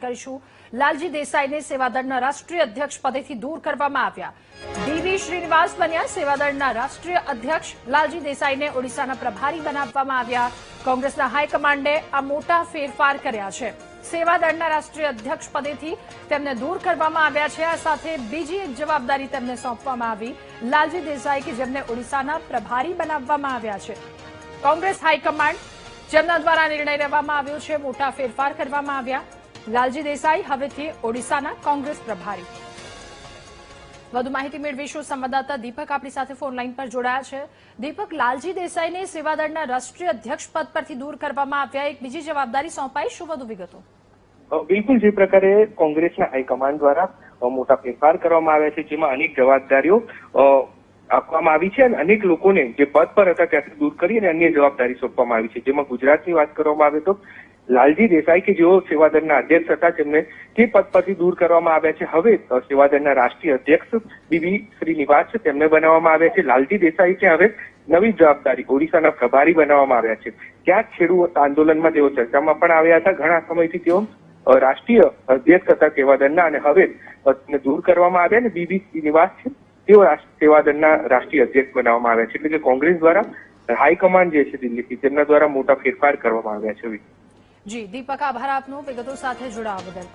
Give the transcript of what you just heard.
કરીશું। લાલજી દેસાઈને સેવાદળના રાષ્ટ્રીય અધ્યક્ષ પદેથી દૂર કરવામાં આવ્યા। ડીવી શ્રીનિવાસ બન્યા સેવાદળના રાષ્ટ્રીય અધ્યક્ષ। લાલજી દેસાઈને ઓડિશાના પ્રભારી બનાવવામાં આવ્યા। કોંગ્રેસના હાઈકમાન્ડે આ મોટા ફેરફાર કર્યા છે। સેવાદળના રાષ્ટ્રીય અધ્યક્ષ પદેથી તેમને દૂર કરવામાં આવ્યા છે। આ સાથે બીજી એક જવાબદારી તેમને સોંપવામાં આવી। લાલજી દેસાઈ કે જેમને ઓડિશાના પ્રભારી બનાવવામાં આવ્યા છે। કોંગ્રેસ હાઈકમાન્ડ જેમના દ્વારા નિર્ણય લેવામાં આવ્યો છે, મોટા ફેરફાર કરવામાં આવ્યા। લાલજી દેસાઈ હવેથી ઓડિશાના કોંગ્રેસ પ્રભારી। વધુ માહિતી મેળવીશું। સંવાદદાતા દીપક આપણી સાથે ફોન લાઈન પર જોડાયા છે। દીપક, લાલજી દેસાઈને સેવાદળના રાષ્ટ્રીય અધ્યક્ષ પદ પરથી દૂર કરવામાં આવ્યા, એક બીજી જવાબદારી સોંપાઈ, શું વધુ વિગતો? બિલકુલ, જે પ્રકારે કોંગ્રેસના હાઈકમાન્ડ દ્વારા મોટા ફેરફાર કરવામાં આવ્યા છે, જેમાં અનેક જવાબદારીઓ આપવામાં આવી છે અને અનેક લોકોને જે પદ પર હતા ત્યાંથી દૂર કરી અને અન્ય જવાબદારી સોંપવામાં આવી છે। જેમાં ગુજરાતની વાત કરવામાં આવે તો લાલજી દેસાઈ કે જેઓ સેવાદળના અધ્યક્ષ હતા તેમને તે પદ પરથી દૂર કરવામાં આવ્યા છે। હવે સેવાદળના રાષ્ટ્રીય અધ્યક્ષ ડીવી શ્રીનિવાસ છે તેમને બનાવવામાં આવ્યા છે। લાલજી દેસાઈ છે હવે નવી જવાબદારી ઓડિશાના પ્રભારી બનાવવામાં આવ્યા છે। ક્યાંક ખેડૂત આંદોલનમાં તેઓ ચર્ચામાં પણ આવ્યા હતા। ઘણા સમયથી તેઓ રાષ્ટ્રીય અધ્યક્ષ હતા સેવાદળના અને હવે તેમને દૂર કરવામાં આવ્યા અને ડીવી શ્રીનિવાસ છે તેઓ સેવાદળના રાષ્ટ્રીય અધ્યક્ષ બનાવવામાં આવ્યા છે। એટલે કે કોંગ્રેસ દ્વારા હાઈકમાન્ડ જે છે દિલ્હીથી તેમના દ્વારા મોટા ફેરફાર કરવામાં આવ્યા છે। જી દીપક, આભાર આપનો વિગતો સાથે જોડાવા બદલ।